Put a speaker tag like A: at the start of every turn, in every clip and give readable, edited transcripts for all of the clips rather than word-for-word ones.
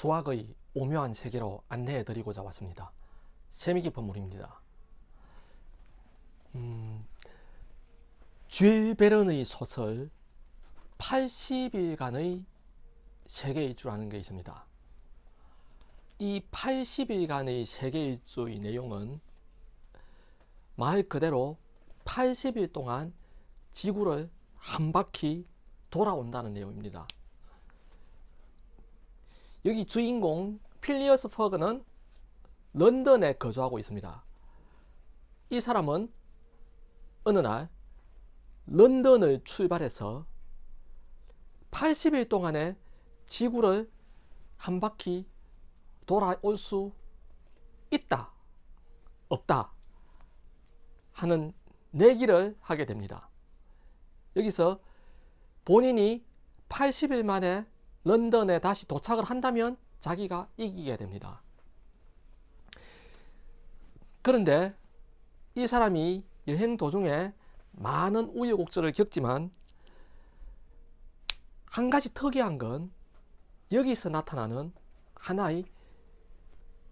A: 수학의 오묘한 세계로 안내해 드리고자 왔습니다. 재미 깊은 물입니다. 줄 베른의 소설 80일간의 세계 일주라는 게 있습니다. 이 80일간의 세계 일주의 내용은 말 그대로 80일 동안 지구를 한 바퀴 돌아온다는 내용입니다. 여기 주인공 필리어스 퍼그는 런던에 거주하고 있습니다. 이 사람은 어느 날 런던을 출발해서 80일 동안에 지구를 한 바퀴 돌아올 수 있다, 없다 하는 내기를 하게 됩니다. 여기서 본인이 80일 만에 런던에 다시 도착을 한다면 자기가 이기게 됩니다. 그런데 이 사람이 여행 도중에 많은 우여곡절을 겪지만 한 가지 특이한 건 여기서 나타나는 하나의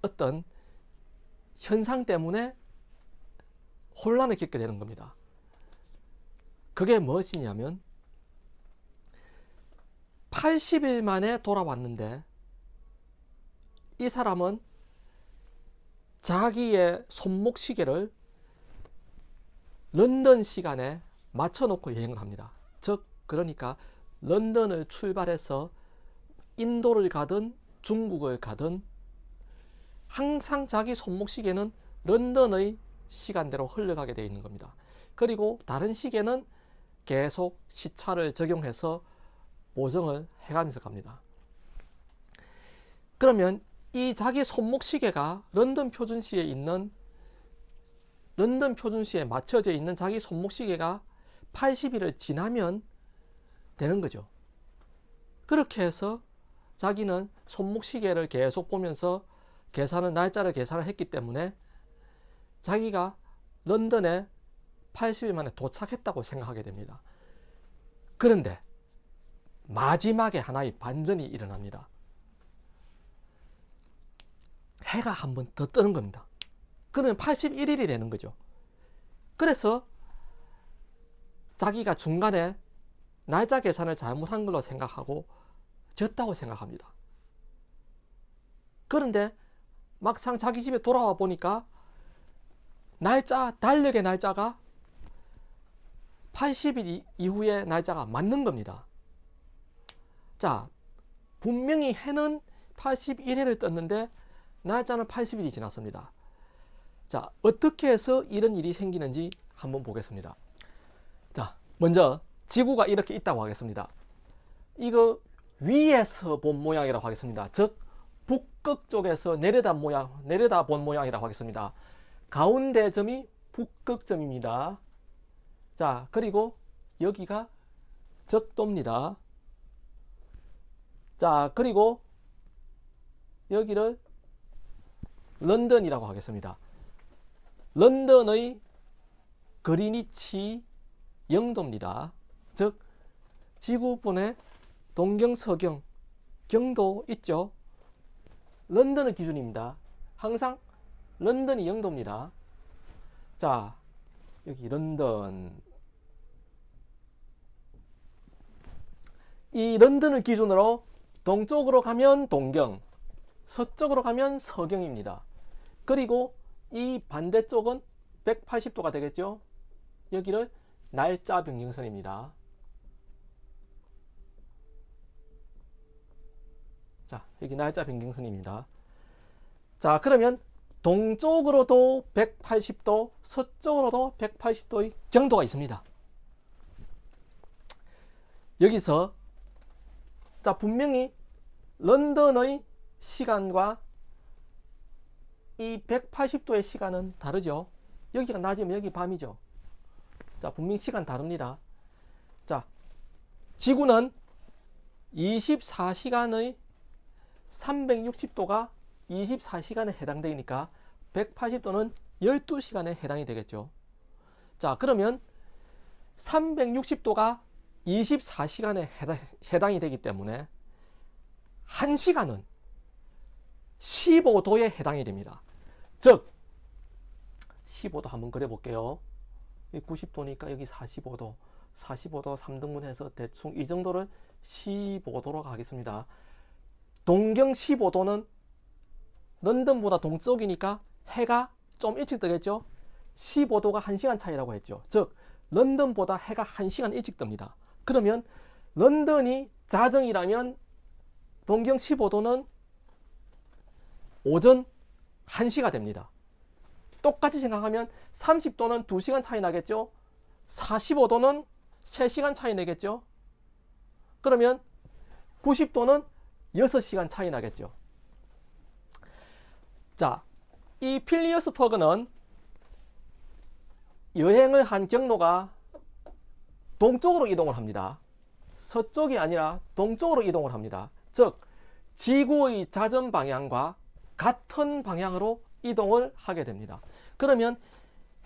A: 어떤 현상 때문에 혼란을 겪게 되는 겁니다. 그게 무엇이냐면 80일 만에 돌아왔는데 이 사람은 자기의 손목 시계를 런던 시간에 맞춰놓고 여행을 합니다. 즉 그러니까 런던을 출발해서 인도를 가든 중국을 가든 항상 자기 손목 시계는 런던의 시간대로 흘러가게 되어 있는 겁니다. 그리고 다른 시계는 계속 시차를 적용해서 보정을 해가면서 갑니다. 그러면 이 자기 손목 시계가 런던 표준시에 맞춰져 있는 자기 손목 시계가 80일을 지나면 되는 거죠. 그렇게 해서 자기는 손목 시계를 계속 보면서 날짜를 계산을 했기 때문에 자기가 런던에 80일 만에 도착했다고 생각하게 됩니다. 그런데 마지막에 하나의 반전이 일어납니다. 해가 한 번 더 뜨는 겁니다. 그러면 81일이 되는 거죠. 그래서 자기가 중간에 날짜 계산을 잘못한 걸로 생각하고 졌다고 생각합니다. 그런데 막상 자기 집에 돌아와 보니까 달력의 날짜가 80일 이후의 날짜가 맞는 겁니다. 자, 분명히 해는 81회를 떴는데 날짜는 80일이 지났습니다. 자, 어떻게 해서 이런 일이 생기는지 한번 보겠습니다. 자, 먼저 지구가 이렇게 있다고 하겠습니다. 이거 위에서 본 모양이라고 하겠습니다. 즉 북극 쪽에서 내려다 본 모양이라고 하겠습니다. 가운데 점이 북극점입니다. 자, 그리고 여기가 적도입니다. 자, 그리고 여기를 런던이라고 하겠습니다. 런던의 그리니치 영도입니다. 즉 지구본의 동경, 서경, 경도 있죠. 런던의 기준입니다. 항상 런던이 영도입니다. 자, 여기 런던. 이 런던을 기준으로 동쪽으로 가면 동경, 서쪽으로 가면 서경입니다. 그리고 이 반대쪽은 180도가 되겠죠. 여기를 날짜 변경선입니다. 자, 여기 날짜 변경선입니다. 자, 그러면 동쪽으로도 180도, 서쪽으로도 180도의 경도가 있습니다. 여기서 자, 분명히 런던의 시간과 이 180도의 시간은 다르죠. 여기가 낮이면 여기 밤이죠. 자, 분명히 시간 다릅니다. 자, 지구는 24시간의 360도가 24시간에 해당되니까 180도는 12시간에 해당이 되겠죠. 자, 그러면 360도가 24시간에 해당이 되기 때문에 1시간은 15도에 해당이 됩니다. 즉 15도 한번 그려볼게요. 90도니까 여기 45도, 45도 3등분해서 대충 이 정도를 15도로 가겠습니다. 동경 15도는 런던보다 동쪽이니까 해가 좀 일찍 뜨겠죠. 15도가 1시간 차이라고 했죠. 즉 런던보다 해가 1시간 일찍 뜹니다. 그러면 런던이 자정이라면 동경 15도는 오전 1시가 됩니다. 똑같이 생각하면 30도는 2시간 차이 나겠죠. 45도는 3시간 차이 나겠죠. 그러면 90도는 6시간 차이 나겠죠. 자, 이 필리어스 퍼그는 여행을 한 경로가 동쪽으로 이동을 합니다. 서쪽이 아니라 동쪽으로 이동을 합니다. 즉 지구의 자전 방향과 같은 방향으로 이동을 하게 됩니다. 그러면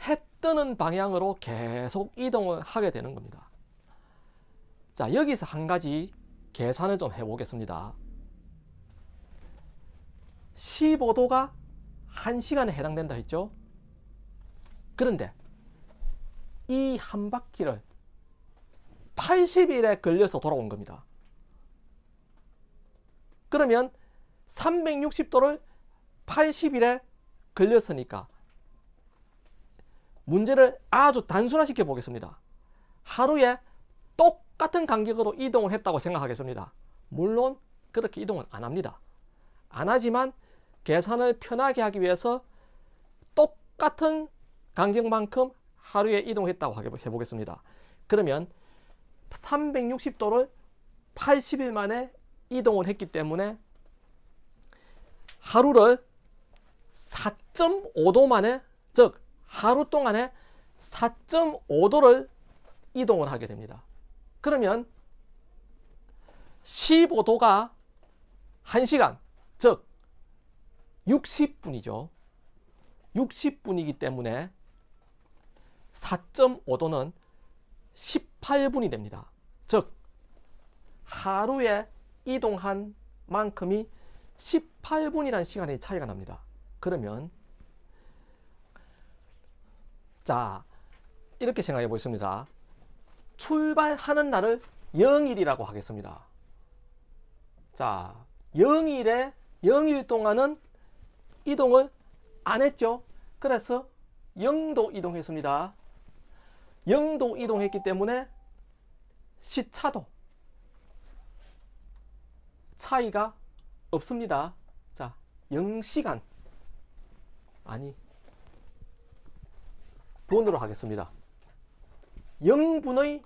A: 해 뜨는 방향으로 계속 이동을 하게 되는 겁니다. 자, 여기서 한 가지 계산을 좀 해보겠습니다. 15도가 1시간에 해당된다 했죠? 그런데 이 한 바퀴를 80일에 걸려서 돌아온 겁니다. 그러면 360도를 80일에 걸렸으니까 문제를 아주 단순화시켜 보겠습니다. 하루에 똑같은 간격으로 이동을 했다고 생각하겠습니다. 물론 그렇게 이동은 안 합니다. 안 하지만 계산을 편하게 하기 위해서 똑같은 간격만큼 하루에 이동했다고 해보겠습니다. 그러면 360도를 80일 만에 이동을 했기 때문에 하루를 4.5도 만에, 즉 하루 동안에 4.5도를 이동을 하게 됩니다. 그러면 15도가 1시간, 즉 60분이죠. 60분이기 때문에 4.5도는 18분이 됩니다. 즉 하루에 이동한 만큼이 18분이라는 시간의 차이가 납니다. 그러면 자, 이렇게 생각해 보겠습니다. 출발하는 날을 0일이라고 하겠습니다. 자, 0일 동안은 이동을 안 했죠. 그래서 0도 이동했습니다. 0도 이동했기 때문에 시차도 차이가 없습니다. 자, 0시간 아니 분으로 하겠습니다. 0분의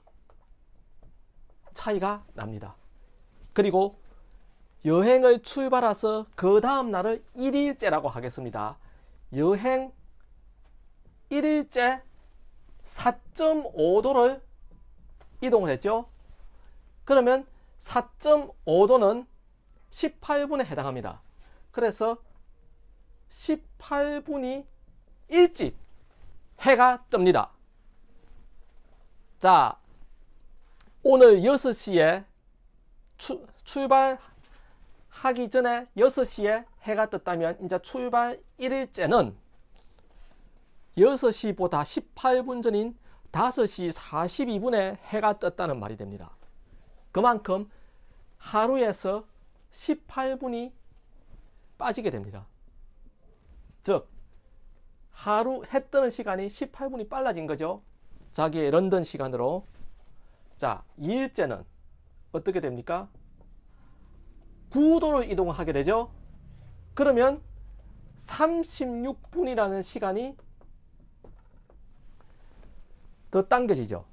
A: 차이가 납니다. 그리고 여행을 출발해서 그 다음 날을 1일째라고 하겠습니다. 여행 1일째 4.5도를 이동을 했죠. 그러면 4.5도는 18분에 해당합니다. 그래서 18분이 일찍 해가 뜹니다. 자, 오늘 6시에 출발하기 전에 6시에 해가 떴다면 이제 출발 1일째는 6시보다 18분 전인 5시 42분에 해가 떴다는 말이 됩니다. 그만큼 하루에서 18분이 빠지게 됩니다. 즉 하루 해 뜨는 시간이 18분이 빨라진 거죠. 자기의 런던 시간으로. 자, 2일째는 어떻게 됩니까? 9도를 이동하게 되죠. 그러면 36분이라는 시간이 더 당겨지죠.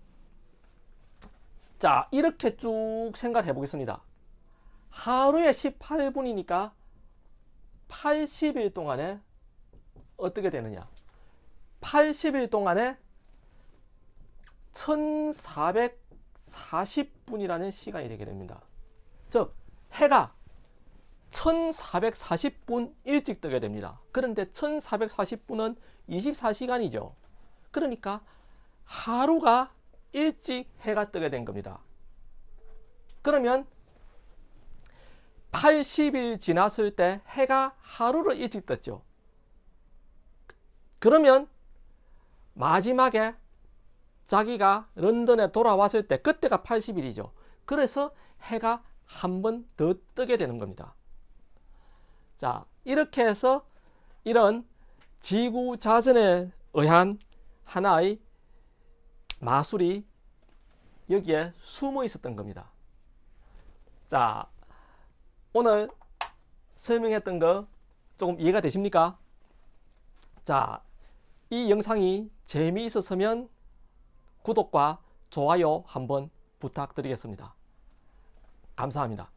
A: 자, 이렇게 쭉 생각해 보겠습니다. 하루에 18분이니까 80일 동안에 어떻게 되느냐? 80일 동안에 1440분이라는 시간이 되게 됩니다. 즉 해가 1440분 일찍 뜨게 됩니다. 그런데 1440분은 24시간이죠. 그러니까 하루가 일찍 해가 뜨게 된 겁니다. 그러면 80일 지났을 때 해가 하루를 일찍 떴죠. 그러면 마지막에 자기가 런던에 돌아왔을 때 그때가 80일이죠. 그래서 해가 한 번 더 뜨게 되는 겁니다. 자, 이렇게 해서 이런 지구 자전에 의한 하나의 마술이 여기에 숨어 있었던 겁니다. 자, 오늘 설명했던 거 조금 이해가 되십니까? 자, 이 영상이 재미있었으면 구독과 좋아요 한번 부탁드리겠습니다. 감사합니다.